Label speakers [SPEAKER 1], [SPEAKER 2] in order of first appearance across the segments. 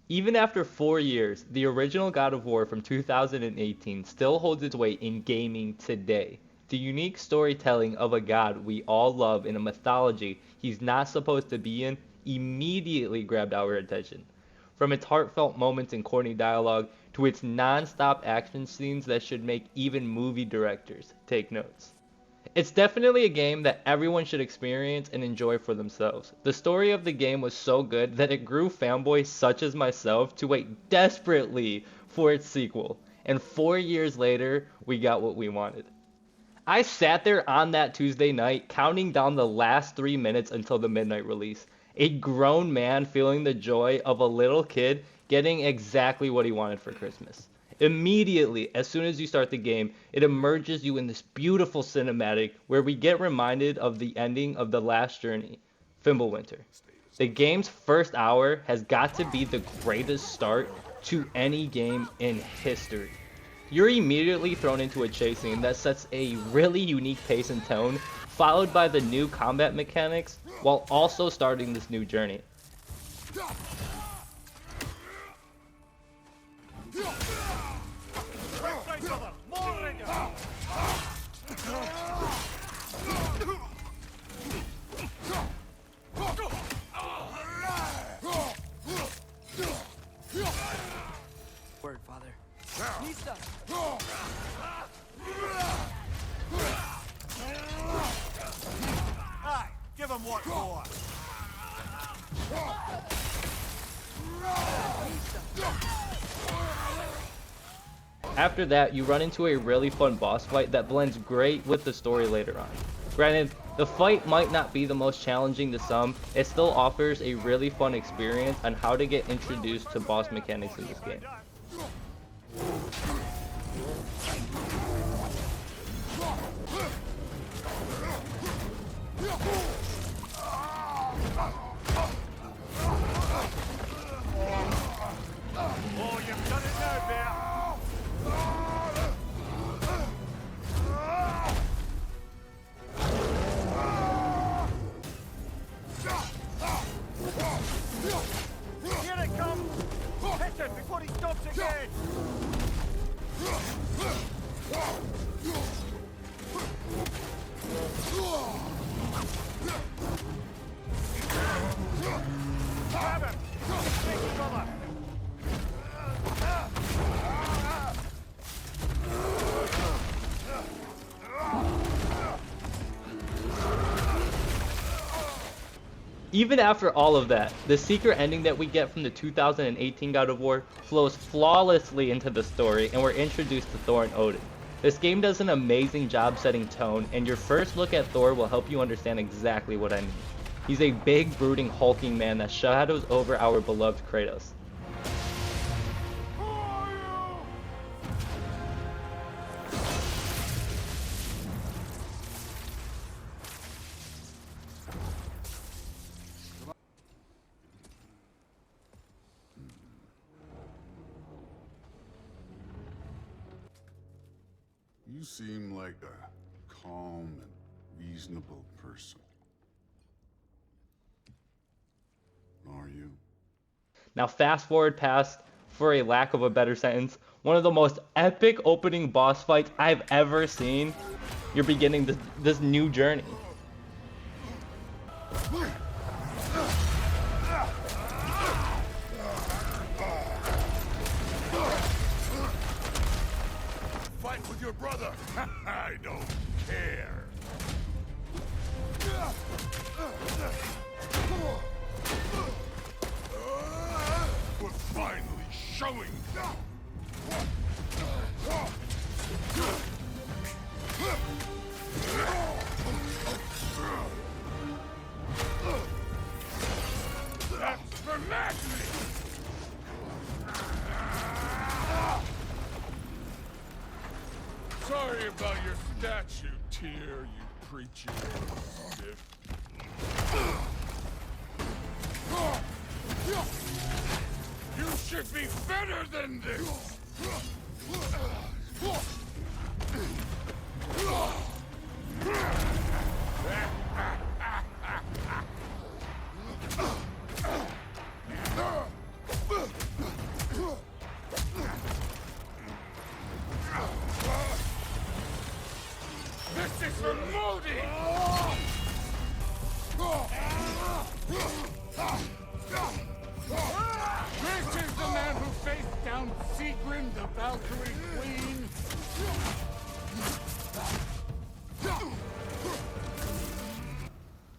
[SPEAKER 1] Even after 4 years, the original God of War from 2018 still holds its weight in gaming today. The unique storytelling of a god we all love in a mythology he's not supposed to be in immediately grabbed our attention. From its heartfelt moments and corny dialogue to its non-stop action scenes that should make even movie directors take notes. It's definitely a game that everyone should experience and enjoy for themselves. The story of the game was so good that it grew fanboys such as myself to wait desperately for its sequel. And 4 years later, we got what we wanted. I sat there on that Tuesday night counting down the last 3 minutes until the midnight release. A grown man feeling the joy of a little kid getting exactly what he wanted for Christmas. Immediately, as soon as you start the game, it immerses you in this beautiful cinematic where we get reminded of the ending of The Last Journey, Fimbulwinter. The game's first hour has got to be the greatest start to any game in history. You're immediately thrown into a chase scene that sets a really unique pace and tone, followed by the new combat mechanics, while also starting this new journey.
[SPEAKER 2] Word, Father.
[SPEAKER 3] Aye, give him what for.
[SPEAKER 1] After that, you run into a really fun boss fight that blends great with the story later on. Granted, the fight might not be the most challenging to some, it still offers a really fun experience on how to get introduced to boss mechanics in this game.
[SPEAKER 3] Oh, you've done it now, Bear. Here it comes! Hit him before he stops again! Grab him! Take him over!
[SPEAKER 1] Even after all of that, the secret ending that we get from the 2018 God of War flows flawlessly into the story, and we're introduced to Thor and Odin. This game does an amazing job setting tone, and your first look at Thor will help you understand exactly what I mean. He's a big, brooding, hulking man that shadows over our beloved Kratos.
[SPEAKER 4] You seem like a calm and reasonable person. Are you?
[SPEAKER 1] Now fast forward past, for a lack of a better sentence, one of the most epic opening boss fights I've ever seen. You're beginning this new journey.
[SPEAKER 4] Fight with your brother! I don't care! We're finally showing! That's for madness! Sorry about your statue, Tyr, you preacher stiff. You should be better than this! Grim the Valkyrie Queen.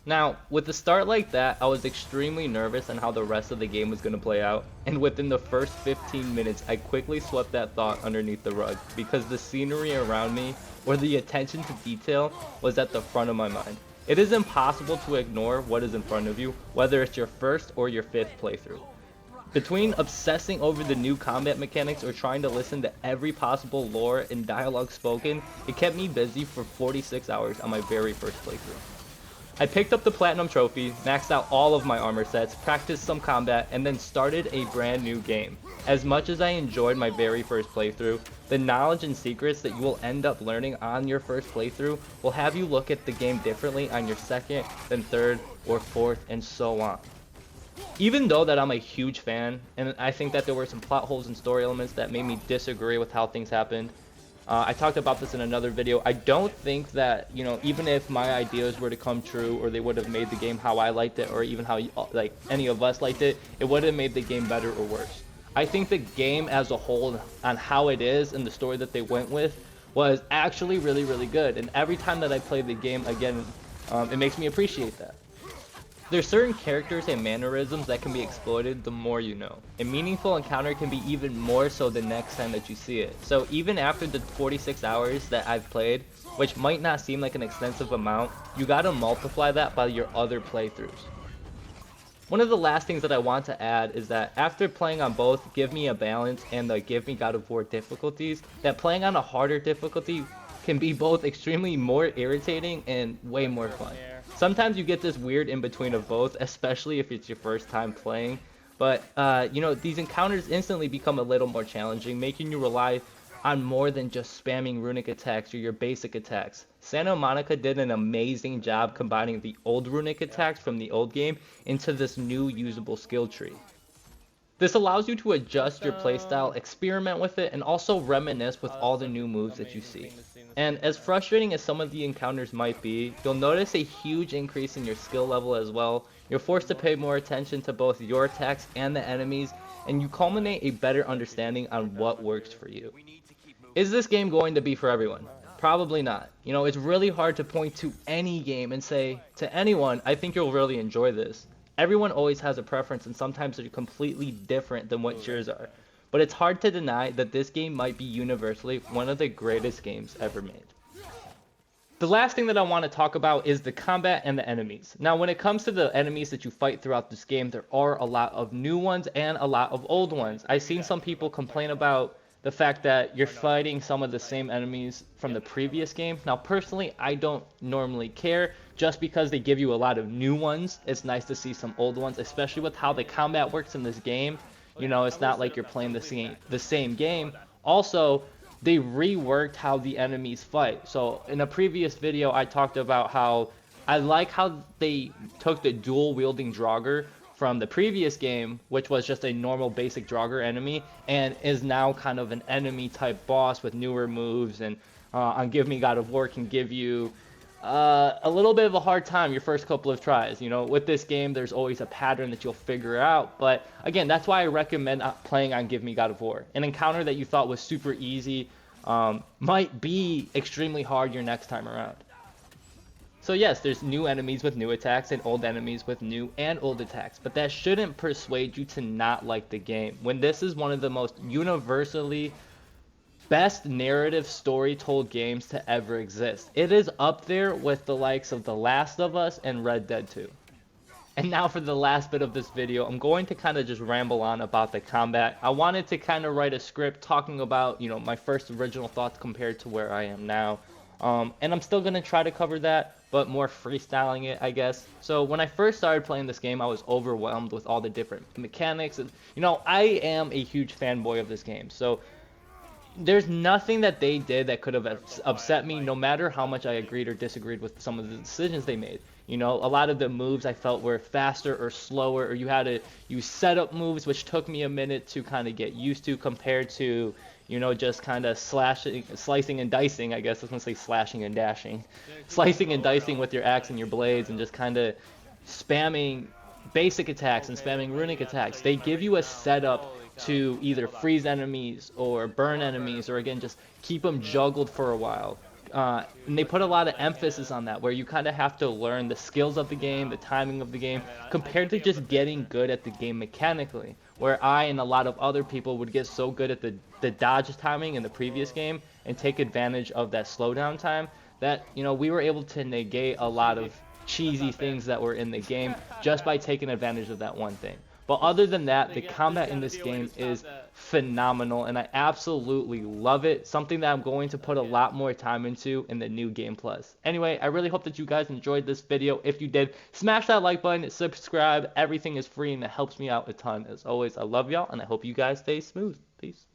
[SPEAKER 1] Now, with a start like that, I was extremely nervous on how the rest of the game was going to play out, and within the first 15 minutes, I quickly swept that thought underneath the rug, because the scenery around me, or the attention to detail, was at the front of my mind. It is impossible to ignore what is in front of you, whether it's your first or your fifth playthrough. Between obsessing over the new combat mechanics or trying to listen to every possible lore and dialogue spoken, it kept me busy for 46 hours on my very first playthrough. I picked up the Platinum Trophy, maxed out all of my armor sets, practiced some combat, and then started a brand new game. As much as I enjoyed my very first playthrough, the knowledge and secrets that you will end up learning on your first playthrough will have you look at the game differently on your second, then third, or fourth, and so on. Even though that I'm a huge fan, and I think that there were some plot holes and story elements that made me disagree with how things happened, I talked about this in another video. I don't think that, even if my ideas were to come true, or they would have made the game how I liked it, or even how like any of us liked it, it would have made the game better or worse. I think the game as a whole, on how it is and the story that they went with, was actually really, really good. And every time that I play the game again, it makes me appreciate that. There's certain characters and mannerisms that can be exploited the more you know. A meaningful encounter can be even more so the next time that you see it. So even after the 46 hours that I've played, which might not seem like an extensive amount, you gotta multiply that by your other playthroughs. One of the last things that I want to add is that after playing on both Give Me a Balance and the Give Me God of War difficulties, that playing on a harder difficulty can be both extremely more irritating and way more fun. Sometimes you get this weird in between of both, especially if it's your first time playing. But, these encounters instantly become a little more challenging, making you rely on more than just spamming runic attacks or your basic attacks. Santa Monica did an amazing job combining the old runic attacks from the old game into this new usable skill tree. This allows you to adjust your playstyle, experiment with it, and also reminisce with all the new moves that you see. And as frustrating as some of the encounters might be, you'll notice a huge increase in your skill level as well. You're forced to pay more attention to both your attacks and the enemies, and you culminate a better understanding on what works for you. Is this game going to be for everyone? Probably not. It's really hard to point to any game and say to anyone, I think you'll really enjoy this. Everyone always has a preference, and sometimes they're completely different than what yours are. But it's hard to deny that this game might be universally one of the greatest games ever made. The last thing that I want to talk about is the combat and the enemies. Now, when it comes to the enemies that you fight throughout this game, there are a lot of new ones and a lot of old ones. I've seen some people complain about the fact that you're fighting some of the same enemies from the previous game. Now, personally, I don't normally care. Just because they give you a lot of new ones, it's nice to see some old ones, especially with how the combat works in this game. It's not like you're playing the same game. Also, they reworked how the enemies fight. So in a previous video, I talked about how I like how they took the dual wielding Draugr from the previous game, which was just a normal basic Draugr enemy, and is now kind of an enemy type boss with newer moves, and on Give Me God of War can give you a little bit of a hard time your first couple of tries. With this game, there's always a pattern that you'll figure out, but again, that's why I recommend playing on Give Me God of War. An encounter that you thought was super easy might be extremely hard your next time around. So yes, there's new enemies with new attacks and old enemies with new and old attacks, but that shouldn't persuade you to not like the game, when this is one of the most universally best narrative story told games to ever exist. It is up there with the likes of The Last of Us and Red Dead 2. And now for the last bit of this video, I'm going to kind of just ramble on about the combat. I wanted to kind of write a script talking about, my first original thoughts compared to where I am now. And I'm still going to try to cover that, but more freestyling it, I guess. So when I first started playing this game, I was overwhelmed with all the different mechanics. And, I am a huge fanboy of this game. So there's nothing that they did that could have upset me, no matter how much I agreed or disagreed with some of the decisions they made. A lot of the moves I felt were faster or slower, or you had to use setup moves, which took me a minute to kind of get used to, compared to, just kind of slicing and dicing, I guess I was going to say slashing and dashing. Slicing and dicing with your axe and your blades, and just kind of spamming basic attacks and spamming runic attacks. They give you a setup to either freeze enemies or burn enemies, or again just keep them juggled for a while. And they put a lot of emphasis on that, where you kind of have to learn the skills of the game, the timing of the game, compared to just getting good at the game mechanically. Where I and a lot of other people would get so good at the dodge timing in the previous game and take advantage of that slowdown time that, you know, we were able to negate a lot of cheesy things that were in the game just by taking advantage of that one thing. But other than that, the combat in this game is phenomenal, and I absolutely love it. Something that I'm going to put a lot more time into in the new Game Plus. Anyway, I really hope that you guys enjoyed this video. If you did, smash that like button, subscribe. Everything is free, and it helps me out a ton. As always, I love y'all, and I hope you guys stay smooth. Peace.